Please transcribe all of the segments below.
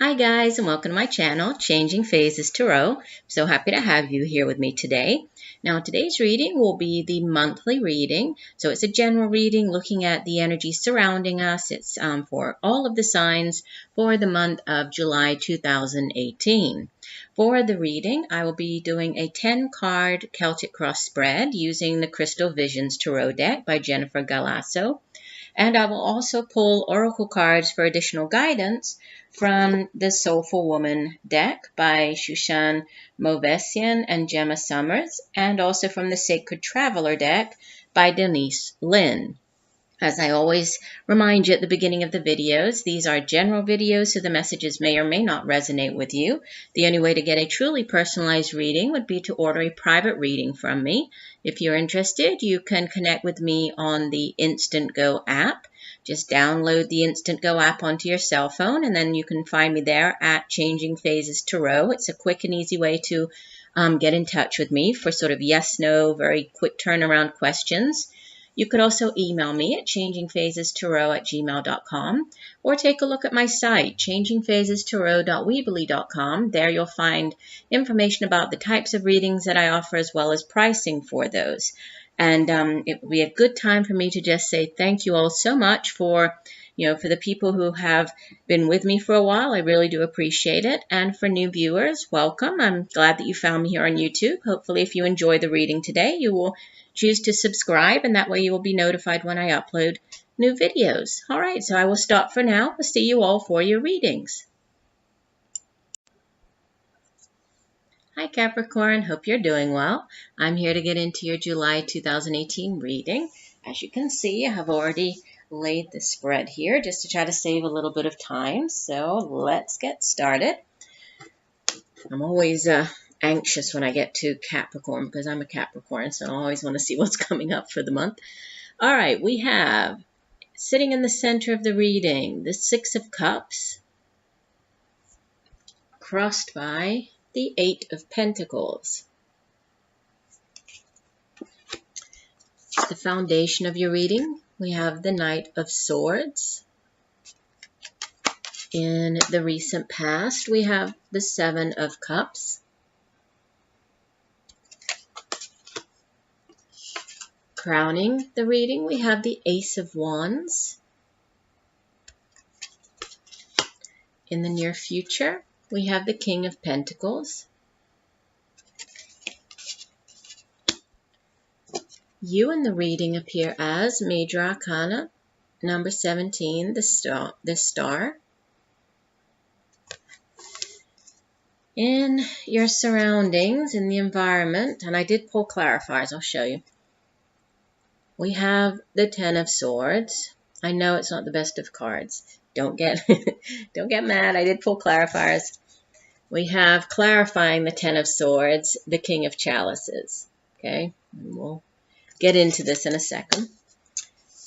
Hi guys, and welcome to my channel, Changing Phases Tarot. I'm so happy to have you here with me today. Now today's reading will be the monthly reading. So it's a general reading looking at the energy surrounding us. It's for all of the signs for the month of July 2018. For the reading, I will be doing a 10-card Celtic cross spread using the Crystal Visions Tarot deck by Jennifer Galasso. And I will also pull oracle cards for additional guidance from the Soulful Woman deck by Shushann, Movessian, and Gemma Summers, and also from the Sacred Traveler deck by Denise, Linn. As I always remind you at the beginning of the videos, these are general videos, so the messages may or may not resonate with you. The only way to get a truly personalized reading would be to order a private reading from me. If you're interested, you can connect with me on the INSTANTGO app. Just download the INSTANTGO app onto your cell phone, and then you can find me there at Changing Phases Tarot. It's a quick and easy way to get in touch with me for sort of yes-no, very quick turnaround questions. You could also email me at changingphasestarot@gmail.com or take a look at my site, changingphasestarot.weebly.com. There you'll find information about the types of readings that I offer as well as pricing for those. And it would be a good time for me to just say thank you all so much for the people who have been with me for a while. I really do appreciate it. And for new viewers, welcome. I'm glad that you found me here on YouTube. Hopefully, if you enjoy the reading today, you will choose to subscribe, and that way you will be notified when I upload new videos. All right, so I will stop for now. I'll see you all for your readings. Hi Capricorn, hope you're doing well. I'm here to get into your July 2018 reading. As you can see, I have already laid the spread here just to try to save a little bit of time. So let's get started. I'm always anxious when I get to Capricorn because I'm a Capricorn, so I always want to see what's coming up for the month. All right, we have sitting in the center of the reading, the Six of Cups, crossed by the Eight of Pentacles. The foundation of your reading, we have the Knight of Swords. In the recent past, we have the Seven of Cups. Crowning the reading, we have the Ace of Wands. In the near future, we have the King of Pentacles. You in the reading appear as Major Arcana, number 17, the Star. In your surroundings, in the environment, and I did pull clarifiers, I'll show you. We have the Ten of Swords. I know it's not the best of cards. Don't get mad. I did pull clarifiers. We have clarifying the Ten of Swords, the King of Chalices. Okay, and we'll get into this in a second.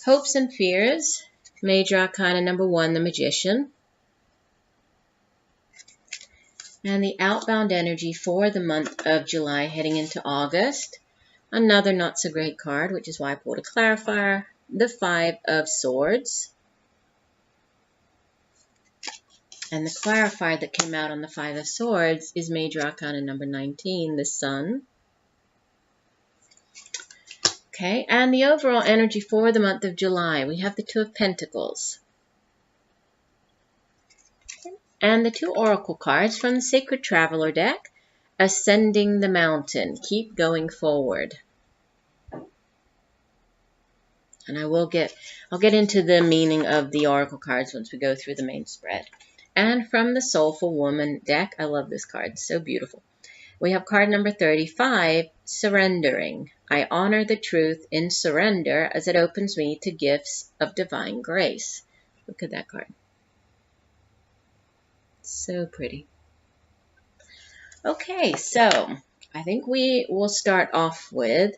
Hopes and fears. Major Arcana number 1, the Magician. And the outbound energy for the month of July heading into August. Another not so great card, which is why I pulled a clarifier. The Five of Swords. And the clarifier that came out on the Five of Swords is Major Arcana number 19, the Sun. Okay, and the overall energy for the month of July, we have the Two of Pentacles. And the two oracle cards from the Sacred Traveler deck, Ascending the Mountain, keep going forward. And I'll get into the meaning of the oracle cards once we go through the main spread. And from the Soulful Woman deck, I love this card, so beautiful. We have card number 35, Surrendering. I honor the truth in surrender as it opens me to gifts of divine grace. Look at that card. So pretty. Okay, so I think we will start off with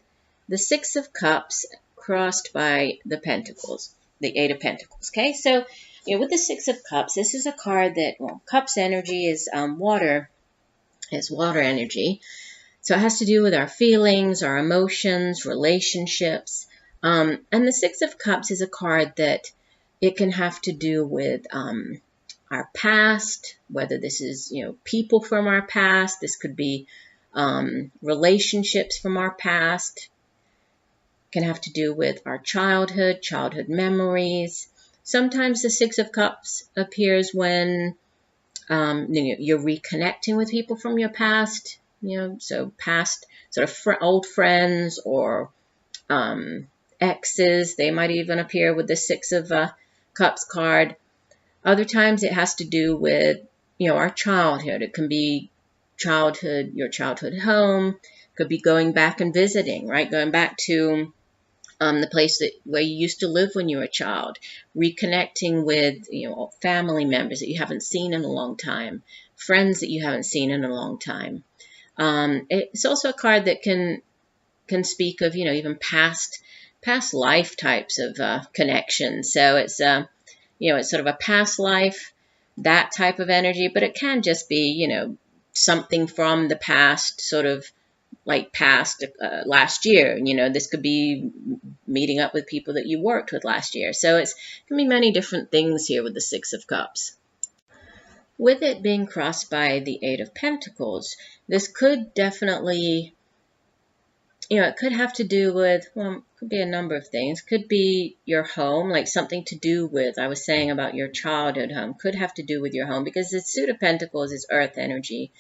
the Six of Cups crossed by the Pentacles, the Eight of Pentacles. Okay, so with the Six of Cups, this is a card that, Cups energy is water. It's water energy. So it has to do with our feelings, our emotions, relationships. And the Six of Cups is a card that it can have to do with our past, whether this is, people from our past. This could be relationships from our past. Can have to do with our childhood memories. Sometimes the Six of Cups appears when you're reconnecting with people from your past, so past sort of old friends or exes. They might even appear with the Six of Cups card. Other times it has to do with, our childhood. It can be your childhood home. Could be going back and visiting, right? Going back to the place where you used to live when you were a child, reconnecting with, family members that you haven't seen in a long time, friends that you haven't seen in a long time. It's also a card that can speak of, even past life types of connections. So it's, it's sort of a past life, that type of energy, but it can just be, something from the past, sort of like past last year. This could be meeting up with people that you worked with last year. So it can be many different things here with the Six of Cups. With it being crossed by the Eight of Pentacles, this could definitely, it could have to do with, well, it could be a number of things. Could be your home, like something to do with, I was saying about your childhood home, could have to do with your home, because the Suit of Pentacles is earth energy.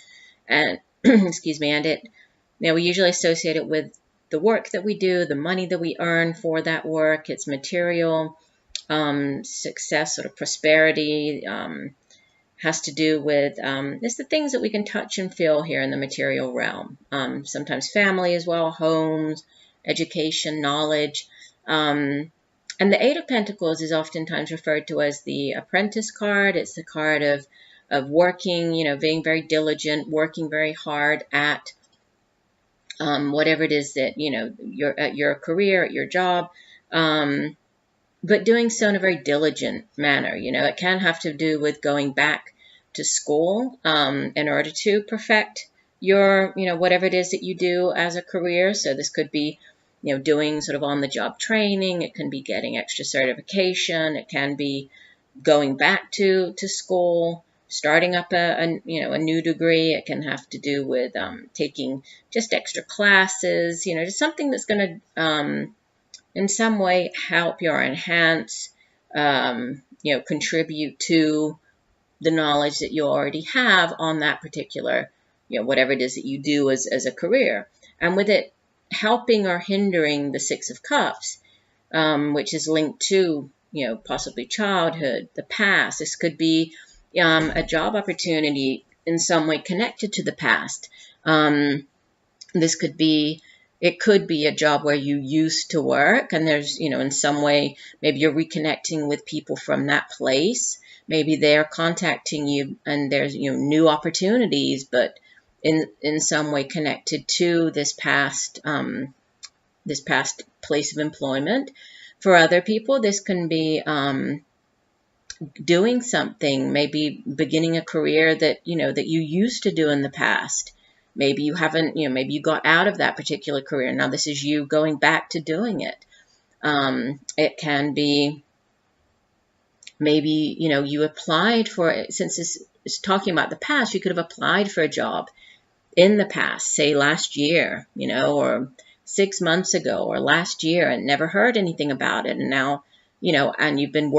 And, excuse me, and it, we usually associate it with the work that we do, the money that we earn for that work. It's material success, sort of prosperity, has to do with, it's the things that we can touch and feel here in the material realm. Sometimes family as well, homes, education, knowledge. And the Eight of Pentacles is oftentimes referred to as the apprentice card. It's the card of working, being very diligent, working very hard at whatever it is that, you're at your career, at your job, but doing so in a very diligent manner. It can have to do with going back to school in order to perfect your, whatever it is that you do as a career. So this could be, doing sort of on-the-job training. It can be getting extra certification. It can be going back to school, starting up a new degree. It can have to do with taking just extra classes, just something that's going to in some way help you or enhance, contribute to the knowledge that you already have on that particular, whatever it is that you do as a career. And with it helping or hindering the Six of Cups, which is linked to, possibly childhood, the past. This could be a job opportunity in some way connected to the past. This could be, it could be a job where you used to work, and there's, in some way, maybe you're reconnecting with people from that place. Maybe they're contacting you and there's, new opportunities, but in some way connected to this past place of employment. For other people, this can be doing something, maybe beginning a career that, that you used to do in the past. Maybe you haven't, maybe you got out of that particular career. Now this is you going back to doing it. It can be, maybe, you applied for it. Since this is talking about the past, you could have applied for a job in the past, say last year, or 6 months ago or last year, and never heard anything about it. And now, and you've been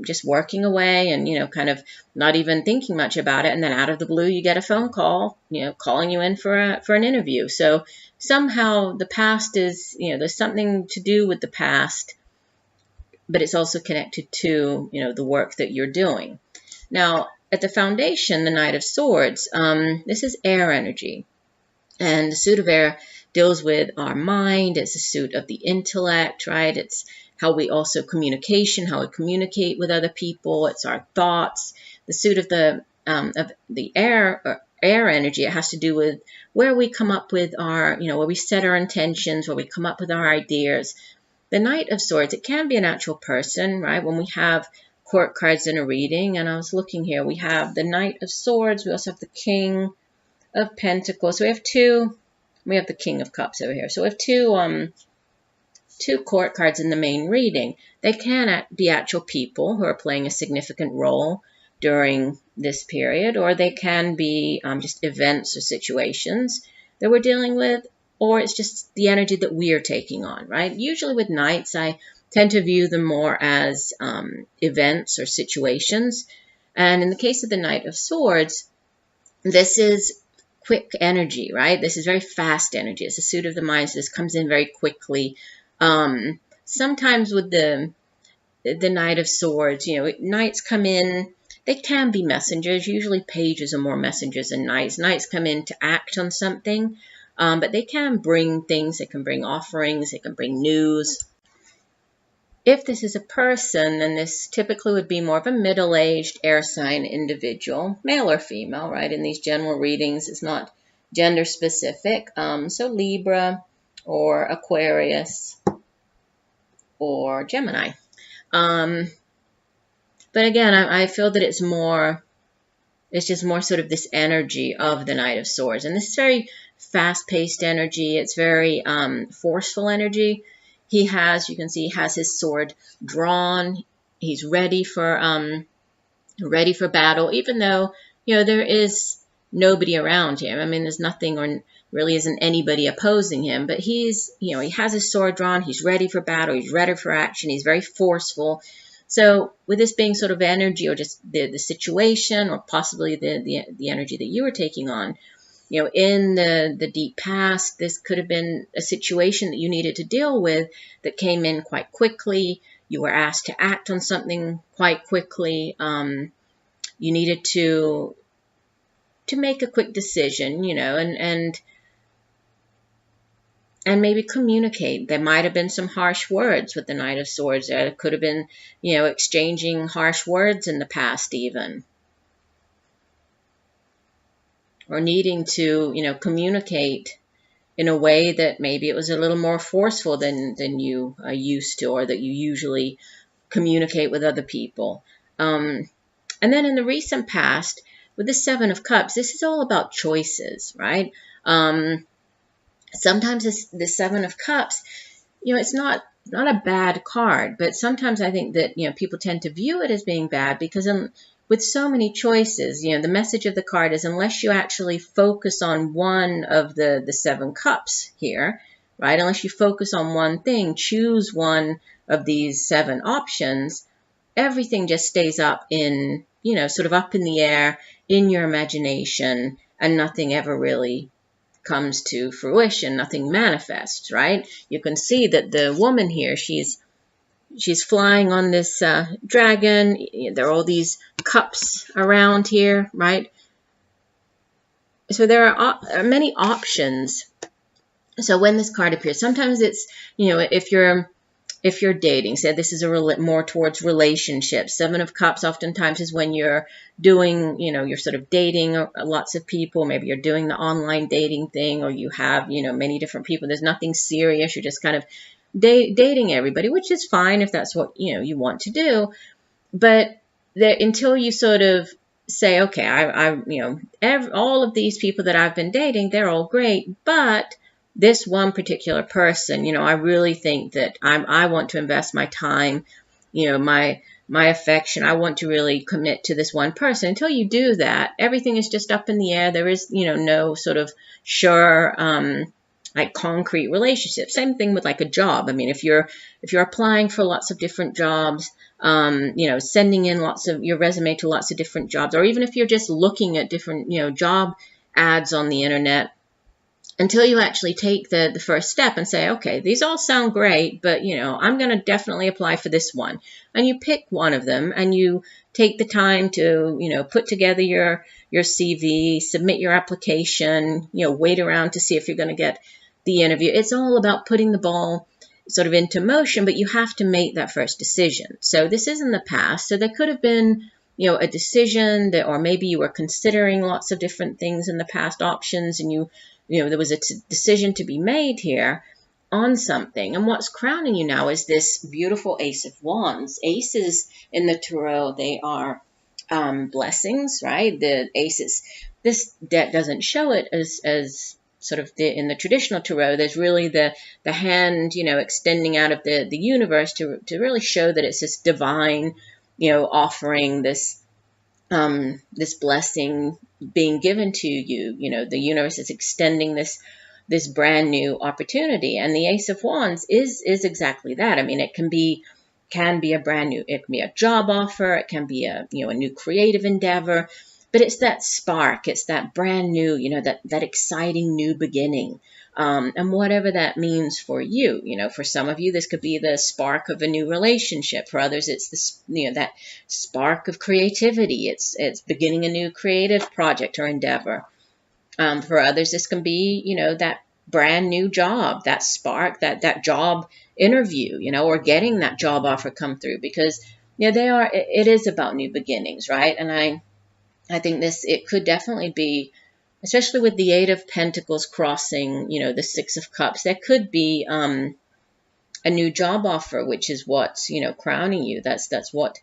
just working away and, kind of not even thinking much about it. And then out of the blue, you get a phone call, calling you in for an interview. So somehow the past is, there's something to do with the past, but it's also connected to, the work that you're doing. Now, at the foundation, the Knight of Swords, this is air energy. And the suit of air deals with our mind. It's a suit of the intellect, right? It's how we also how we communicate with other people. It's our thoughts. The suit of the air energy, it has to do with where we come up with our, where we set our intentions, where we come up with our ideas. The Knight of Swords, it can be an actual person, right? When we have court cards in a reading, and I was looking here, we have the Knight of Swords. We also have the King of Pentacles. So we have the King of Cups over here. So we have two court cards in the main reading. They can be actual people who are playing a significant role. during this period, or they can be just events or situations that we're dealing with, or it's just the energy that we're taking on, right? Usually with knights, I tend to view them more as events or situations. And in the case of the Knight of Swords, this is quick energy, right? This is very fast energy. It's a suit of the mind, so this comes in very quickly. Sometimes with the Knight of Swords, knights come in, they can be messengers. Usually pages are more messengers than knights. Knights come in to act on something, but they can bring things. They can bring offerings. They can bring news. If this is a person, then this typically would be more of a middle-aged air sign individual, male or female, right? In these general readings, it's not gender specific. So Libra or Aquarius or Gemini. But again, I feel that it's just more sort of this energy of the Knight of Swords. And this is very fast-paced energy. It's very forceful energy. You can see, he has his sword drawn. He's ready for battle, even though, there is nobody around him. I mean, there's nothing, or really isn't anybody opposing him, but he has his sword drawn. He's ready for battle. He's ready for action. He's very forceful. So with this being sort of energy, or just the situation, or possibly the energy that you were taking on, in the deep past, this could have been a situation that you needed to deal with that came in quite quickly. You were asked to act on something quite quickly. You needed to make a quick decision, and maybe communicate. There might have been some harsh words with the Knight of Swords. There could have been, exchanging harsh words in the past even. Or needing to, communicate in a way that maybe it was a little more forceful than you are used to, or that you usually communicate with other people. And then in the recent past, with the Seven of Cups, this is all about choices, right? Sometimes the Seven of Cups, it's not a bad card, but sometimes I think that, people tend to view it as being bad because with so many choices, the message of the card is, unless you actually focus on one of the Seven Cups here, right? Unless you focus on one thing, choose one of these 7 options, everything just stays up in, sort of up in the air in your imagination, and nothing ever really comes to fruition, nothing manifests, right? You can see that the woman here, she's flying on this dragon. There are all these cups around here, right? So there are many options. So when this card appears, sometimes it's, if you're dating, say this is more towards relationships. 7 of Cups oftentimes is when you're doing, you're sort of dating lots of people. Maybe you're doing the online dating thing, or you have, many different people. There's nothing serious. You're just kind of dating everybody, which is fine if that's what, you want to do. But until you sort of say, okay, all of these people that I've been dating, they're all great, but this one particular person, I really think that I want to invest my time, my affection. I want to really commit to this one person. Until you do that, everything is just up in the air. There is, no sort of sure, like concrete relationship. Same thing with like a job. I mean, if you're applying for lots of different jobs, sending in lots of your resume to lots of different jobs, or even if you're just looking at different, job ads on the internet, until you actually take the first step and say, okay, these all sound great, but, I'm going to definitely apply for this one. And you pick one of them, and you take the time to, put together your CV, submit your application, wait around to see if you're going to get the interview. It's all about putting the ball sort of into motion, but you have to make that first decision. So this is in the past. So there could have been, a decision that, or maybe you were considering lots of different things in the past, options, and there was a decision to be made here on something. And what's crowning you now is this beautiful Ace of Wands. Aces in the Tarot, they are blessings, right? The aces, this deck doesn't show it as sort of in the traditional Tarot. There's really the hand, extending out of the universe to really show that it's this divine, offering, this this blessing being given to you. You know, the universe is extending this brand new opportunity, and the Ace of Wands is exactly that. I mean, it can be a brand new, it can be a job offer, it can be a new creative endeavor, but it's that spark, it's that brand new, that exciting new beginning. And whatever that means for you, for some of you, this could be the spark of a new relationship. For others, it's that spark of creativity. It's beginning a new creative project or endeavor. For others, this can be, that brand new job, that spark, that job interview, or getting that job offer come through, because, it is about new beginnings, right? And I think it could definitely be, especially with the Eight of Pentacles crossing, the Six of Cups, there could be a new job offer, which is what's, crowning you. That's what,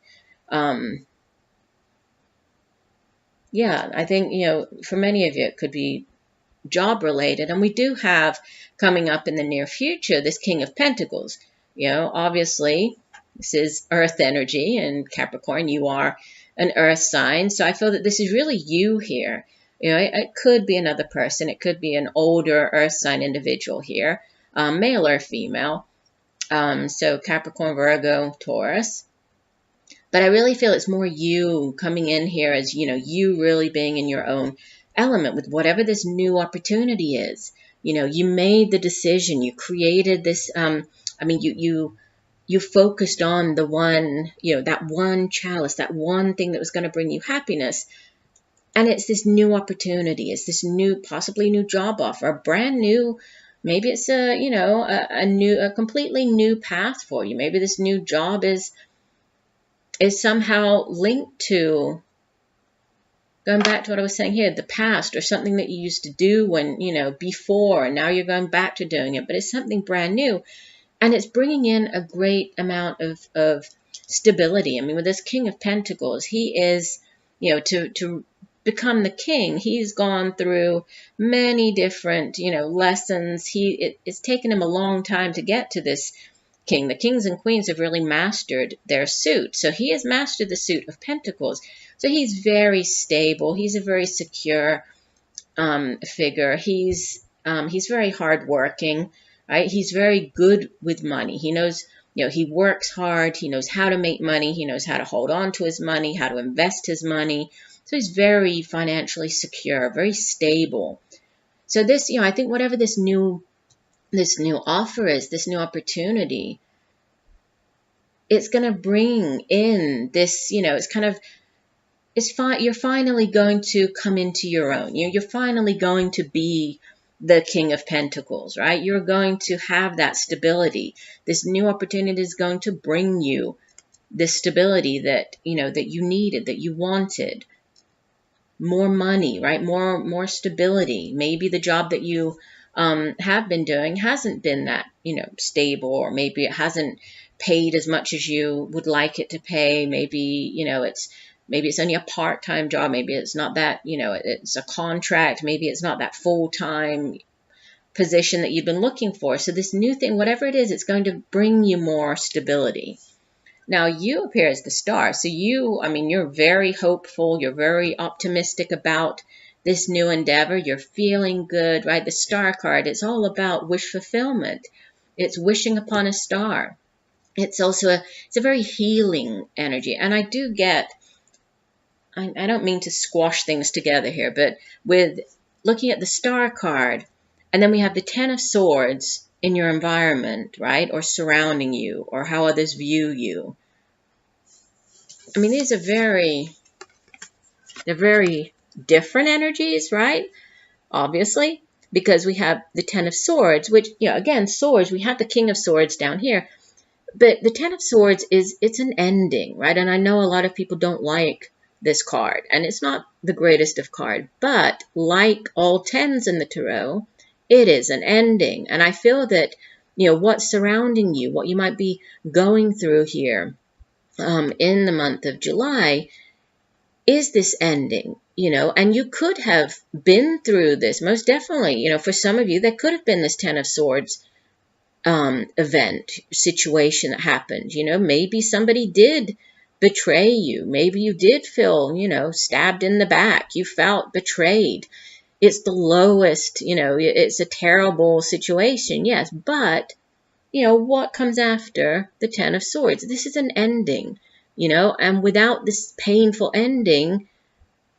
yeah, I think, for many of you, it could be job related. And we do have coming up in the near future this King of Pentacles. Obviously, this is Earth energy, and Capricorn, you are an Earth sign. So I feel that this is really you here. It could be another person. It could be an older Earth sign individual here, male or female. So Capricorn, Virgo, Taurus. But I really feel it's more you coming in here as, you really being in your own element with whatever this new opportunity is. You made the decision. You created this. You focused on the one, that one chalice, that one thing that was going to bring you happiness. And it's this new opportunity. It's this new, possibly new job offer, a brand new, maybe it's a completely new path for you. Maybe this new job is somehow linked to, going back to what I was saying here, the past, or something that you used to do when, before, and now you're going back to doing it. But it's something brand new. And it's bringing in a great amount of stability. I mean, with this King of Pentacles, he is, to become the king, he's gone through many different, lessons. It's taken him a long time to get to this king. The kings and queens have really mastered their suit. So he has mastered the suit of Pentacles. So he's very stable. He's a very secure figure. He's very hardworking, right? He's very good with money. He knows, he works hard. He knows how to make money. He knows how to hold on to his money, how to invest his money. So he's very financially secure, very stable. So this, I think whatever this new offer is, this new opportunity, it's going to bring in this, you're finally going to come into your own. You're finally going to be the King of Pentacles, right? You're going to have that stability. This new opportunity is going to bring you this stability that, that you needed, that you wanted. More money, right? More stability. Maybe the job that you have been doing hasn't been that, stable, or maybe it hasn't paid as much as you would like it to pay. Maybe, maybe it's only a part-time job. Maybe it's not that, it's a contract. Maybe it's not that full-time position that you've been looking for. So this new thing, whatever it is, it's going to bring you more stability. Now, you appear as the star. So you're very hopeful. You're very optimistic about this new endeavor. You're feeling good, right? The star card, it's all about wish fulfillment. It's wishing upon a star. It's also it's a very healing energy. And I do get, I don't mean to squash things together here, but with looking at the star card, and then we have the Ten of Swords in your environment, right? Or surrounding you, or how others view you. I mean, these are they're very different energies, right? Obviously, because we have the Ten of Swords, which, again, swords, we have the King of Swords down here, but the Ten of Swords it's an ending, right? And I know a lot of people don't like this card, and it's not the greatest of cards, but like all tens in the tarot, it is an ending. And I feel that, what's surrounding you, what you might be going through here in the month of July, is this ending, and you could have been through this, most definitely. For some of you, there could have been this Ten of Swords event, situation that happened. Maybe somebody did betray you. Maybe you did feel, stabbed in the back. You felt betrayed. It's the lowest, it's a terrible situation, yes, but, what comes after the Ten of Swords? This is an ending, and without this painful ending,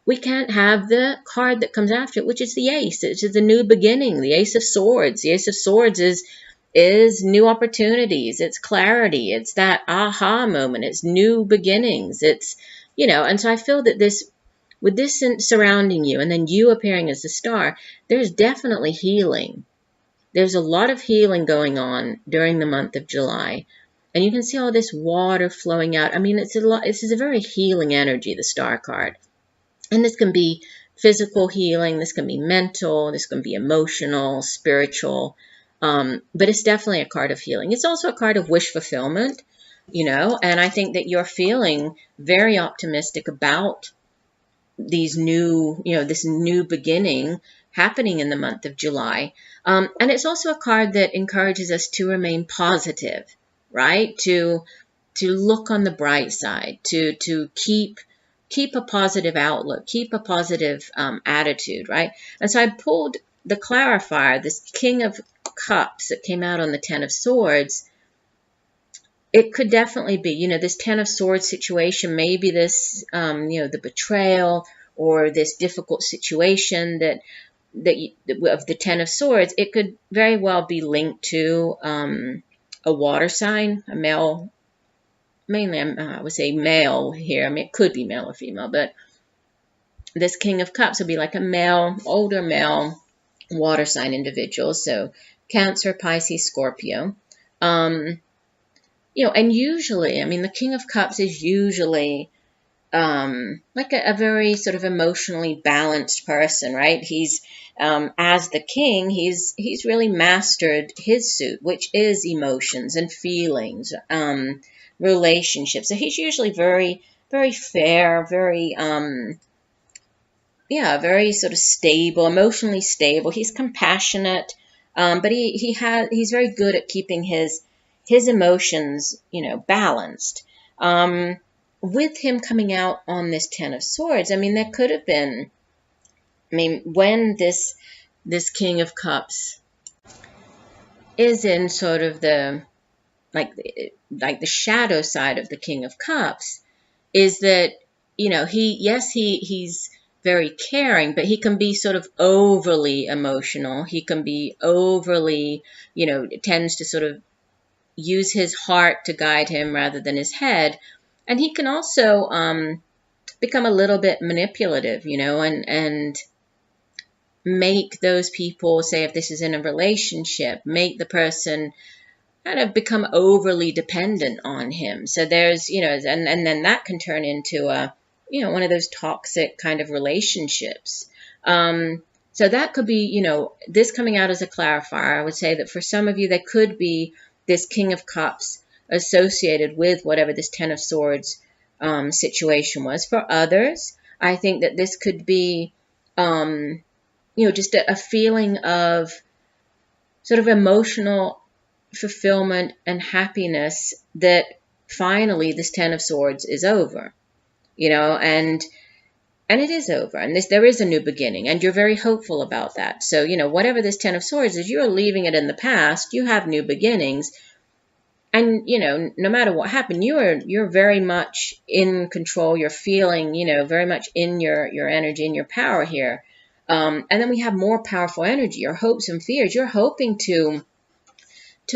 we can't have the card that comes after it, which is the Ace. It's a new beginning, the Ace of Swords. The Ace of Swords is new opportunities. It's clarity. It's that aha moment. It's new beginnings. It's, and so I feel that with this surrounding you and then you appearing as the star, there's definitely healing. There's a lot of healing going on during the month of July. And you can see all this water flowing out. I mean, this is a very healing energy, the star card. And this can be physical healing. This can be mental. This can be emotional, spiritual. But it's definitely a card of healing. It's also a card of wish fulfillment, and I think that you're feeling very optimistic about these new, this new beginning happening in the month of July. And it's also a card that encourages us to remain positive, right? To look on the bright side, to keep a positive outlook, keep a positive attitude, right? And so I pulled the clarifier, this King of Cups that came out on the Ten of Swords. It could definitely be, this Ten of Swords situation, maybe this, the betrayal or this difficult situation that of the Ten of Swords. It could very well be linked to a water sign, a male, mainly I would say male here. I mean, it could be male or female, but this King of Cups would be like a male, older male water sign individual. So Cancer, Pisces, Scorpio. And usually, I mean, the King of Cups is usually like a very sort of emotionally balanced person, right? He's, as the king, he's really mastered his suit, which is emotions and feelings, relationships. So he's usually very, very fair, very, very sort of stable, emotionally stable. He's compassionate, but he's very good at keeping his emotions, balanced. With him coming out on this Ten of Swords, I mean, there could have been, when this King of Cups is in sort of the, like the shadow side of the King of Cups, is that, he's very caring, but he can be sort of overly emotional. He can be overly, tends to sort of use his heart to guide him rather than his head. And he can also become a little bit manipulative, and make those people, say if this is in a relationship, make the person kind of become overly dependent on him. So there's, and then that can turn into a, one of those toxic kind of relationships. So that could be, this coming out as a clarifier. I would say that for some of you, there could be this King of Cups associated with whatever this Ten of Swords situation was. For others, I think that this could be, just a feeling of sort of emotional fulfillment and happiness that finally this Ten of Swords is over, and it is over, and there is a new beginning, and you're very hopeful about that. So, whatever this Ten of Swords is, you're leaving it in the past. You have new beginnings. And, no matter what happened, you're very much in control. You're feeling, very much in your energy and your power here. And then we have more powerful energy, your hopes and fears. You're hoping to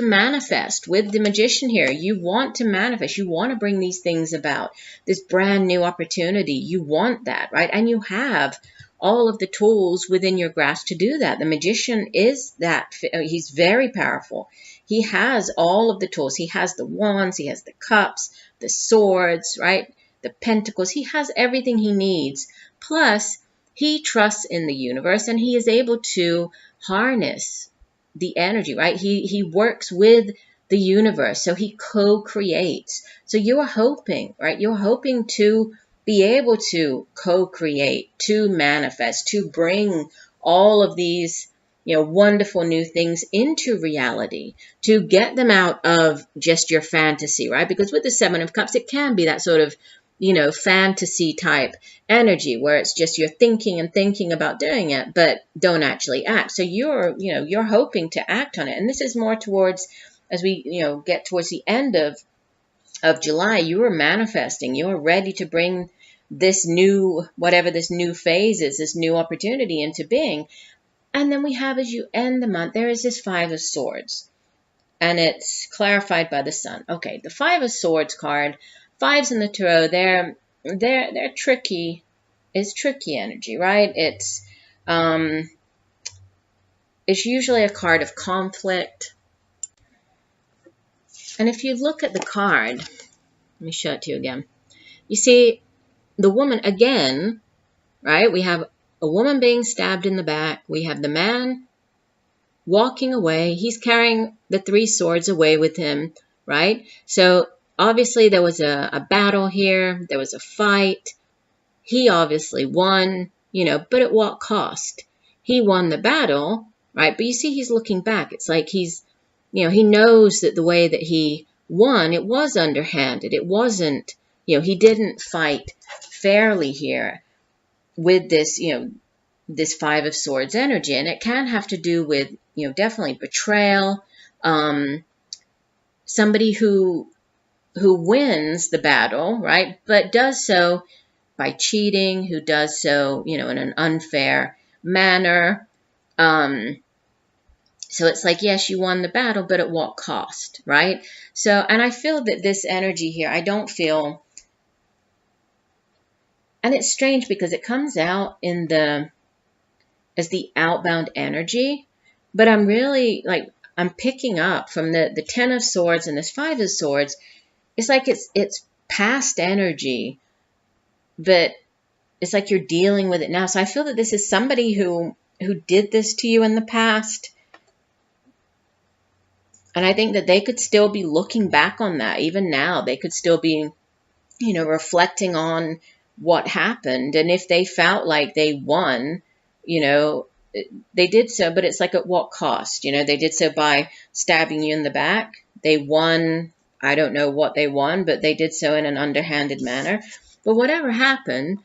manifest with the Magician here. You want to manifest. You want to bring these things about, this brand new opportunity. You want that, right? And you have all of the tools within your grasp to do that. The Magician is that. He's very powerful. He has all of the tools. He has the wands, he has the cups, the swords, right? The pentacles. He has everything he needs. Plus, he trusts in the universe, and he is able to harness the energy, right? He works with the universe, so he co-creates. So you're hoping, right? You're hoping to be able to co-create, to manifest, to bring all of these, wonderful new things into reality, to get them out of just your fantasy, right? Because with the Seven of Cups, it can be that sort of, fantasy type energy where it's just you're thinking and thinking about doing it, but don't actually act. So you're hoping to act on it. And this is more towards, as we, get towards the end of July, you are manifesting, you are ready to bring this new, whatever this new phase is, this new opportunity into being. And then we have, as you end the month, there is this Five of Swords. And it's clarified by the Sun. Okay, the Five of Swords card, fives in the tarot, they're tricky. It's tricky energy, right? It's usually a card of conflict. And if you look at the card, let me show it to you again. You see the woman again, right? We have a woman being stabbed in the back. We have the man walking away. He's carrying the Three Swords away with him, right? So obviously there was a battle here. There was a fight. He obviously won, but at what cost? He won the battle, right? But you see he's looking back. It's like he's, he knows that the way that he won, it was underhanded. It wasn't, he didn't fight fairly here with this, this Five of Swords energy. And it can have to do with, definitely betrayal. Somebody who wins the battle, right, but does so by cheating, who does so, in an unfair manner. So it's like, yes, you won the battle, but at what cost, right? So, and I feel that this energy here, I don't feel, and it's strange because it comes out as the outbound energy, but I'm really I'm picking up from the Ten of Swords and this Five of Swords. It's like it's past energy, but it's like you're dealing with it now. So I feel that this is somebody who did this to you in the past. And I think that they could still be looking back on that. Even now, they could still be, reflecting on what happened. And if they felt like they won, they did so, but it's like at what cost? They did so by stabbing you in the back. They won. I don't know what they won, but they did so in an underhanded manner. But whatever happened,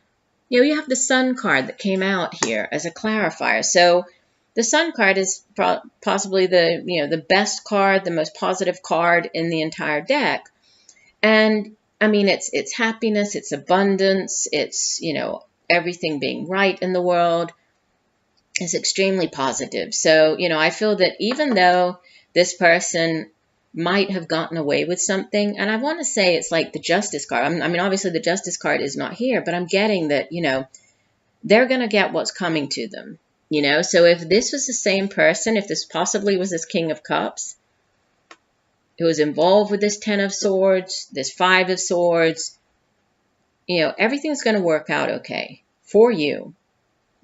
you have the Sun card that came out here as a clarifier. So the Sun card is possibly the best card, the most positive card in the entire deck. And I mean, it's happiness, it's abundance, it's, everything being right in the world. It's extremely positive. So, I feel that even though this person might have gotten away with something, and I want to say it's like the Justice card. I mean, obviously the Justice card is not here, but I'm getting that, they're going to get what's coming to them. So if this was the same person, if this possibly was this King of Cups, who was involved with this Ten of Swords, this Five of Swords, everything's going to work out okay for you,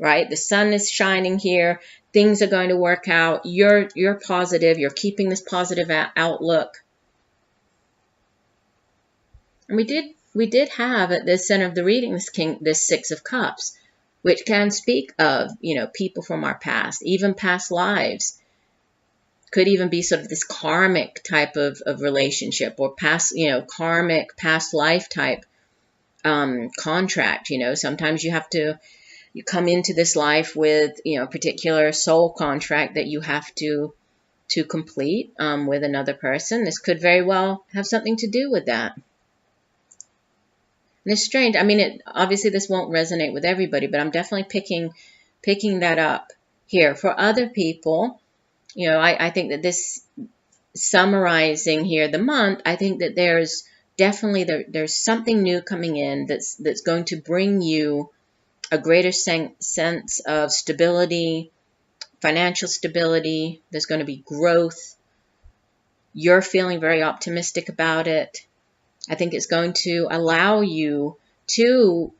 right? The sun is shining here. Things are going to work out. You're positive. You're keeping this positive outlook. And we did have at the center of the reading this Six of Cups, which can speak of, people from our past, even past lives. Could even be sort of this karmic type of relationship, or past, karmic past life type contract. Sometimes you come into this life with, a particular soul contract that you have to complete with another person. This could very well have something to do with that. And it's strange. I mean, obviously this won't resonate with everybody, but I'm definitely picking that up here. For other people, I think that this, summarizing here the month, I think that there's definitely there's something new coming in that's going to bring you a greater sense of stability, financial stability. There's going to be growth. You're feeling very optimistic about it. I think it's going to allow you to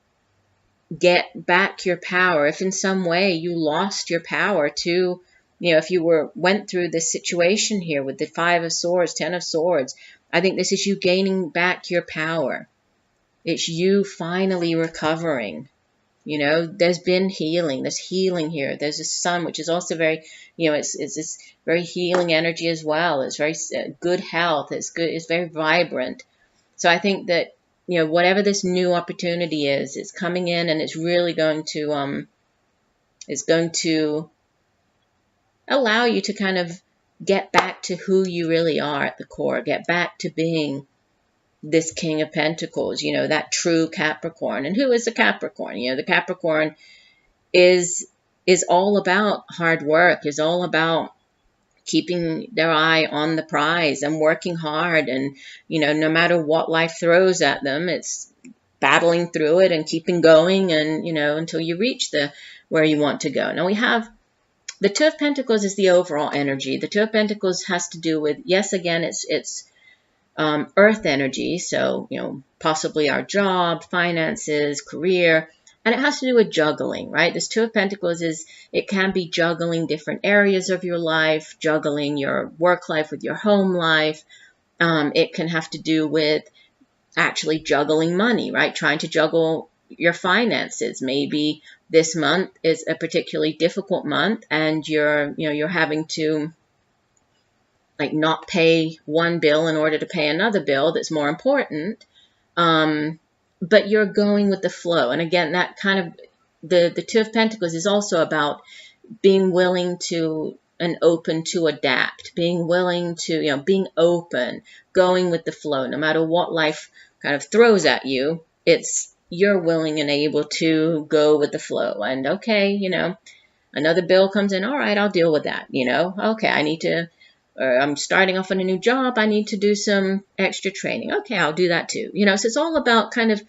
get back your power. If in some way you lost your power to, if you went through this situation here with the Five of Swords, Ten of Swords, I think this is you gaining back your power. It's you finally recovering, You know, there's been healing. There's healing here. There's a sun, which is also very, you know, it's this very healing energy as well. It's very good health. It's good. It's very vibrant. So I think that, you know, whatever this new opportunity is, it's coming in and it's really going to allow you to kind of get back to who you really are at the core. Get back to being this King of Pentacles, you know, that true Capricorn. And who is a Capricorn? You know, the Capricorn is all about hard work, is all about keeping their eye on the prize and working hard. And, you know, no matter what life throws at them, it's battling through it and keeping going, and, you know, until you reach where you want to go. Now we have the Two of Pentacles is the overall energy. The Two of Pentacles has to do with, yes, again, it's earth energy, so, you know, possibly our job, finances, career, and it has to do with juggling, right? This Two of Pentacles it can be juggling different areas of your life, juggling your work life with your home life. It can have to do with actually juggling money, right? Trying to juggle your finances. Maybe this month is a particularly difficult month and you're having to like not pay one bill in order to pay another bill that's more important. But you're going with the flow. And again, that kind of, the Two of Pentacles is also about being willing to and open to adapt, being willing to, you know, being open, going with the flow. No matter what life kind of throws at you, you're willing and able to go with the flow. And okay, you know, another bill comes in, all right, I'll deal with that. You know, okay, I'm starting off on a new job, I need to do some extra training. Okay, I'll do that too. You know, so it's all about kind of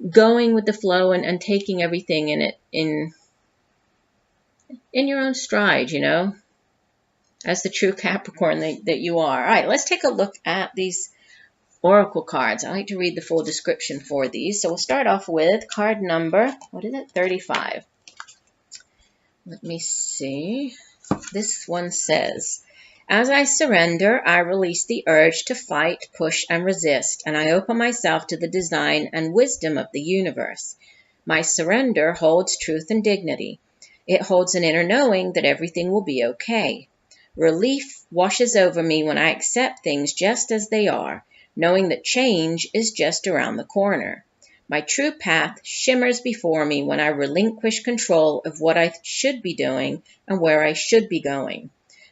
going with the flow and taking everything in your own stride, you know, as the true Capricorn that you are. All right, let's take a look at these oracle cards. I like to read the full description for these. So we'll start off with card number, what is it, 35. Let me see. This one says, as I surrender, I release the urge to fight, push, and resist, and I open myself to the design and wisdom of the universe. My surrender holds truth and dignity. It holds an inner knowing that everything will be okay. Relief washes over me when I accept things just as they are, knowing that change is just around the corner. My true path shimmers before me when I relinquish control of what I should be doing and where I should be going.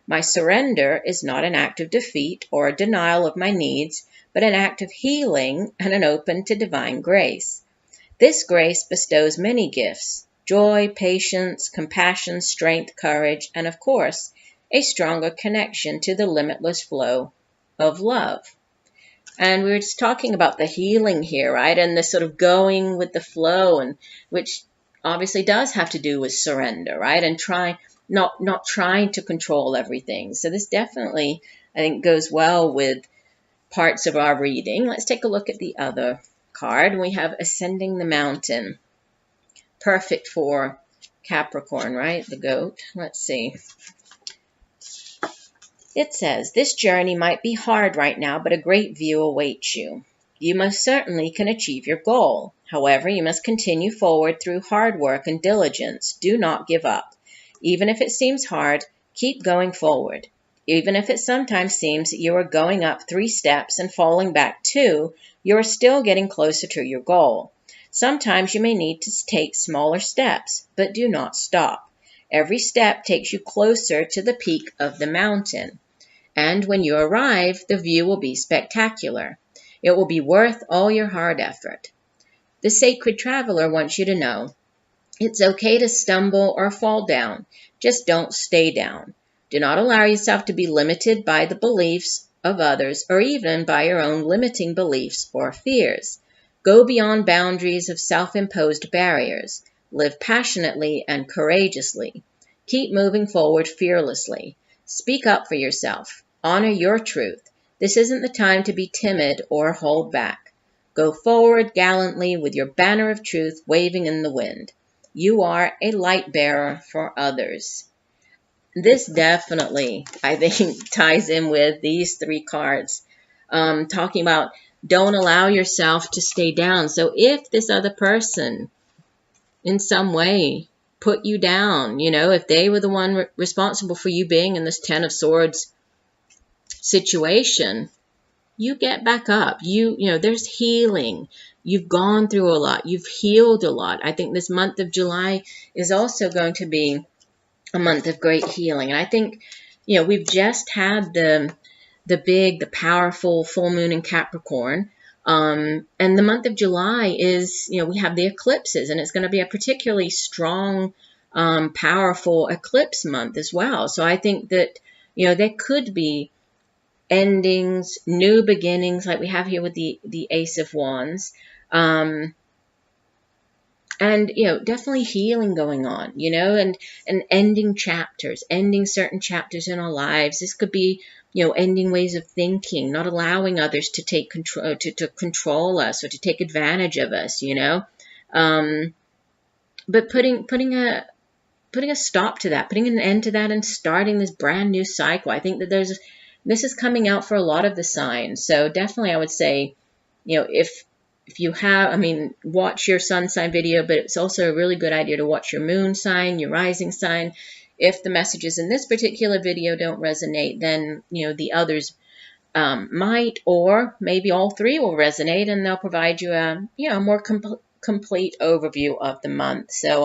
My surrender is not an act of defeat or a denial of my needs, but an act of healing and an open to divine grace. This grace bestows many gifts: joy, patience, compassion, strength, courage, and of course, a stronger connection to the limitless flow of love. And we were just talking about the healing here, right? And the sort of going with the flow, and which obviously does have to do with surrender, right? And not trying to control everything. So this definitely, I think, goes well with parts of our reading. Let's take a look at the other card. We have Ascending the Mountain. Perfect for Capricorn, right? The goat. Let's see. It says, this journey might be hard right now, but a great view awaits you. You most certainly can achieve your goal. However, you must continue forward through hard work and diligence. Do not give up. Even if it seems hard, keep going forward. Even if it sometimes seems that you are going up 3 steps and falling back 2, you are still getting closer to your goal. Sometimes you may need to take smaller steps, but do not stop. Every step takes you closer to the peak of the mountain. And when you arrive, the view will be spectacular. It will be worth all your hard effort. The sacred traveler wants you to know, it's okay to stumble or fall down. Just don't stay down. Do not allow yourself to be limited by the beliefs of others or even by your own limiting beliefs or fears. Go beyond boundaries of self-imposed barriers. Live passionately and courageously. Keep moving forward fearlessly. Speak up for yourself. Honor your truth. This isn't the time to be timid or hold back. Go forward gallantly with your banner of truth waving in the wind. You are a light bearer for others. This definitely, I think, ties in with these 3 cards, talking about don't allow yourself to stay down. So if this other person, in some way put you down, you know, if they were the one responsible for you being in this Ten of Swords situation, you get back up. You know, there's healing. You've gone through a lot. You've healed a lot. I think this month of July is also going to be a month of great healing. And I think, you know, we've just had the powerful full moon in Capricorn. And the month of July is, you know, we have the eclipses, and it's going to be a particularly strong, powerful eclipse month as well. So I think that, you know, there could be endings, new beginnings, like we have here with the Ace of Wands. And, you know, definitely healing going on, you know, and ending chapters, ending certain chapters in our lives. This could be, you know, ending ways of thinking, not allowing others to take control, to control us or to take advantage of us, you know. But putting a stop to that, putting an end to that, and starting this brand new cycle. I think that this is coming out for a lot of the signs. So definitely I would say, you know, if you have, I mean, watch your sun sign video, but it's also a really good idea to watch your moon sign, your rising sign. If the messages in this particular video don't resonate, then, you know, the others might, or maybe all three will resonate, and they'll provide you a, you know, more complete overview of the month. So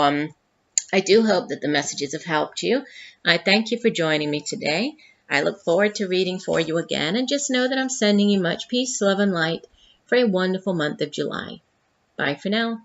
I do hope that the messages have helped you. I thank you for joining me today. I look forward to reading for you again, and just know that I'm sending you much peace, love, and light for a wonderful month of July. Bye for now.